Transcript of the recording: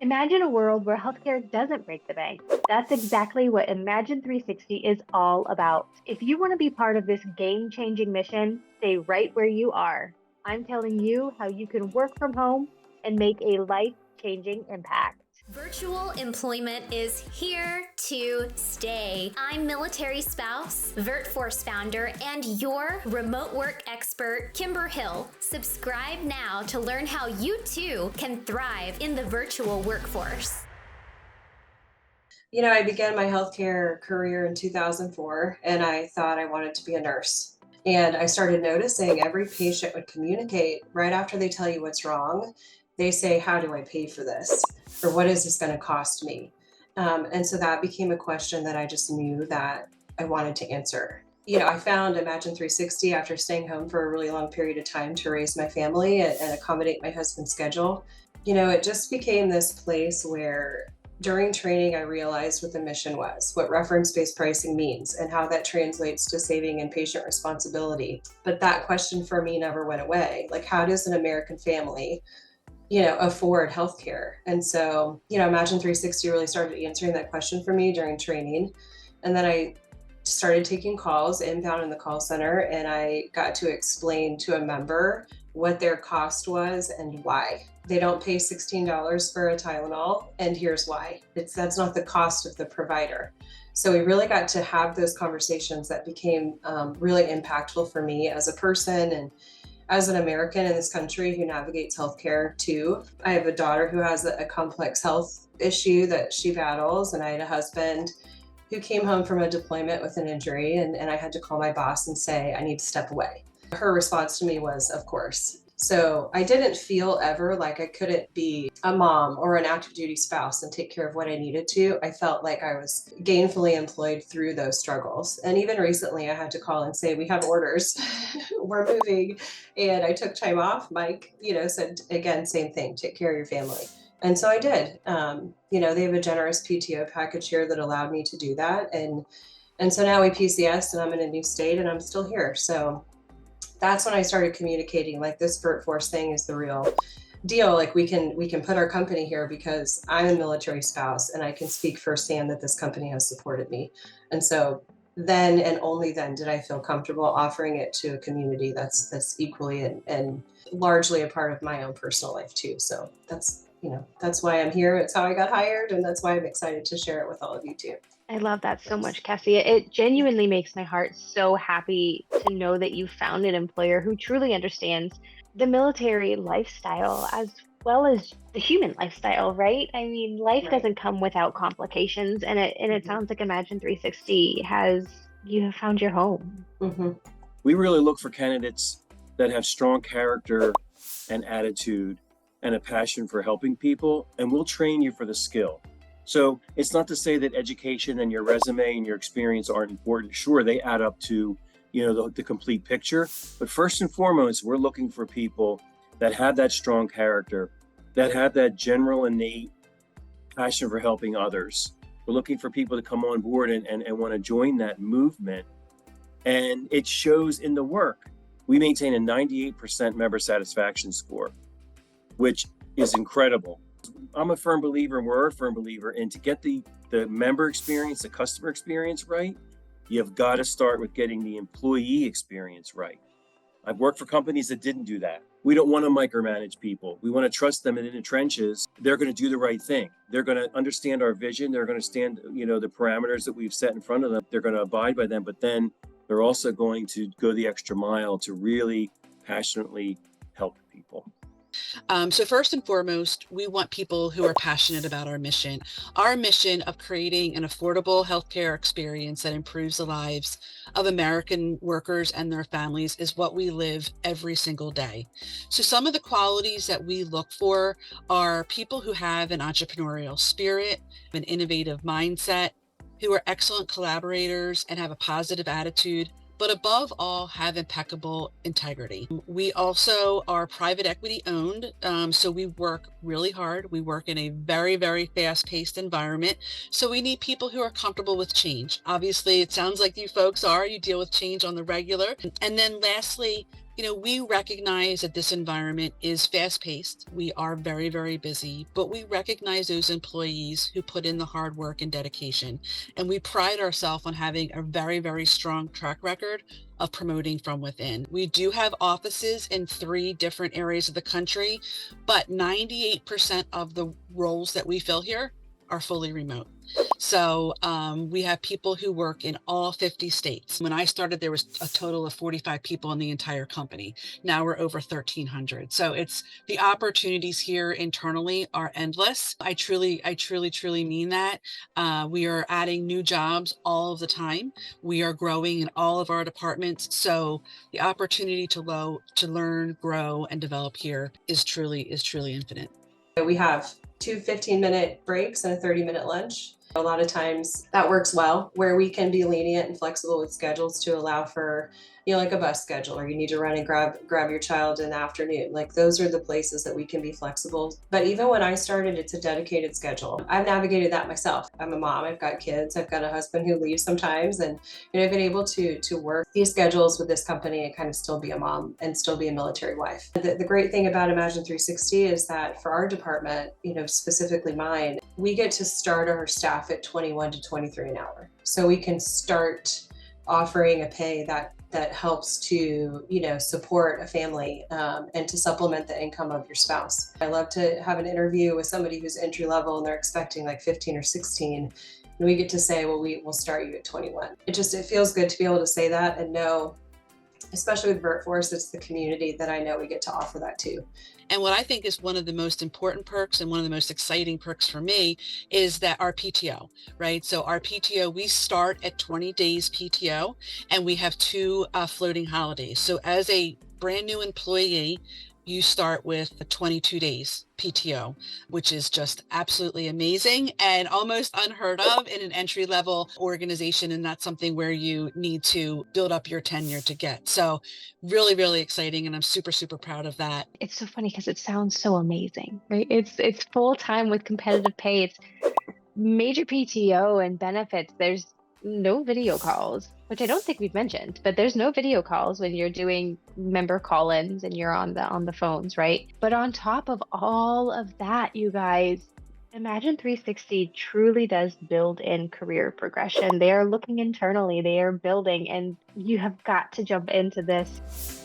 Imagine a world where healthcare doesn't break the bank. That's exactly what Imagine 360 is all about. If you want to be part of this game changing mission, stay right where you are. I'm telling you how you can work from home and make a life changing impact. Virtual employment is here to stay. I'm military spouse, VirtForce founder, and your remote work expert, Kimber Hill. Subscribe now to learn how you too can thrive in the virtual workforce. I began my healthcare career in 2004, and I thought I wanted to be a nurse. And I started noticing every patient would communicate right after they tell you what's wrong. They say, "How do I pay for this?" Or "What is this going to cost me?" And so that became a question that I just knew that I wanted to answer. I found Imagine 360 after staying home for a really long period of time to raise my family and accommodate my husband's schedule. It just became this place where during training, I realized what the mission was, what reference-based pricing means, and how that translates to saving and patient responsibility. But that question for me never went away. Like, how does an American family, afford healthcare? And so, Imagine 360 really started answering that question for me during training. And then I started taking calls inbound in the call center, and I got to explain to a member what their cost was and why. They don't pay $16 for a Tylenol, and here's why. That's not the cost of the provider. So we really got to have those conversations that became really impactful for me as a person and as an American in this country who navigates healthcare too. I have a daughter who has a complex health issue that she battles, and I had a husband who came home from a deployment with an injury, and I had to call my boss and say, "I need to step away." Her response to me was, "Of course." So I didn't feel ever like I couldn't be a mom or an active duty spouse and take care of what I needed to. I felt like I was gainfully employed through those struggles. And even recently I had to call and say, "We have orders, we're moving." And I took time off. Mike, said again, same thing, take care of your family. And so I did. They have a generous PTO package here that allowed me to do that. And so now we PCS and I'm in a new state and I'm still here. So that's when I started communicating, like, this VirtForce thing is the real deal. Like, we can put our company here because I'm a military spouse and I can speak firsthand that this company has supported me. And so then and only then did I feel comfortable offering it to a community that's equally and largely a part of my own personal life too. So that's why I'm here. It's how I got hired, and that's why I'm excited to share it with all of you too. I love that so much, Cassie. It genuinely makes my heart so happy to know that you found an employer who truly understands the military lifestyle as well as the human lifestyle, right? I mean, life Right. doesn't come without complications, and it sounds like Imagine 360 has you have found your home. Mm-hmm. We really look for candidates that have strong character and attitude and a passion for helping people, and we'll train you for the skill. So it's not to say that education and your resume and your experience aren't important. Sure, they add up to, the complete picture. But first and foremost, we're looking for people that have that strong character, that have that general innate passion for helping others. We're looking for people to come on board and want to join that movement. And it shows in the work. We maintain a 98% member satisfaction score, which is incredible. I'm a firm believer, and we're a firm believer, in to get the member experience, the customer experience right, you've got to start with getting the employee experience right. I've worked for companies that didn't do that. We don't want to micromanage people. We want to trust them in the trenches. They're going to do the right thing. They're going to understand our vision. They're going to stand, the parameters that we've set in front of them. They're going to abide by them, but then they're also going to go the extra mile to really passionately help people. So first and foremost, we want people who are passionate about our mission. Our mission of creating an affordable healthcare experience that improves the lives of American workers and their families is what we live every single day. So some of the qualities that we look for are people who have an entrepreneurial spirit, an innovative mindset, who are excellent collaborators and have a positive attitude, but above all, have impeccable integrity. We also are private equity owned, so we work really hard. We work in a very, very fast-paced environment, so we need people who are comfortable with change. Obviously, it sounds like you folks are. You deal with change on the regular. And then lastly, We recognize that this environment is fast-paced. We are very, very busy, but we recognize those employees who put in the hard work and dedication. And we pride ourselves on having a very, very strong track record of promoting from within. We do have offices in 3 different areas of the country, but 98% of the roles that we fill here are fully remote. So we have people who work in all 50 states. When I started, there was a total of 45 people in the entire company. Now we're over 1,300. So it's the opportunities here internally are endless. I truly mean that. We are adding new jobs all of the time. We are growing in all of our departments. So the opportunity to learn, grow, and develop here is truly infinite. We have 2 15-minute breaks and a 30-minute lunch. A lot of times that works well, where we can be lenient and flexible with schedules to allow for, like a bus schedule, or you need to run and grab your child in the afternoon. Like, those are the places that we can be flexible. But even when I started, it's a dedicated schedule. I've navigated that myself. I'm a mom, I've got kids, I've got a husband who leaves sometimes, and I've been able to work these schedules with this company and kind of still be a mom and still be a military wife. The great thing about Imagine360 is that for our department, specifically mine, we get to start our staff at 21 to 23 an hour. So we can start offering a pay that helps to, support a family and to supplement the income of your spouse. I love to have an interview with somebody who's entry level and they're expecting like 15 or 16. And we get to say, well, we'll start you at 21. It feels good to be able to say that and know, especially with VertForce, it's the community that I know we get to offer that to. And what I think is one of the most important perks and one of the most exciting perks for me is that our PTO, right? So our PTO, we start at 20 days PTO and we have 2 floating holidays. So as a brand new employee, you start with 22 days PTO, which is just absolutely amazing and almost unheard of in an entry-level organization. And that's something where you need to build up your tenure to get. So really, really exciting. And I'm super, super proud of that. It's so funny because it sounds so amazing, right? It's full time with competitive pay. It's major PTO and benefits. There's no video calls, which I don't think we've mentioned, but there's no video calls when you're doing member call-ins and you're on the phones, right? But on top of all of that, you guys, Imagine360 truly does build in career progression. They are looking internally, they are building, and you have got to jump into this.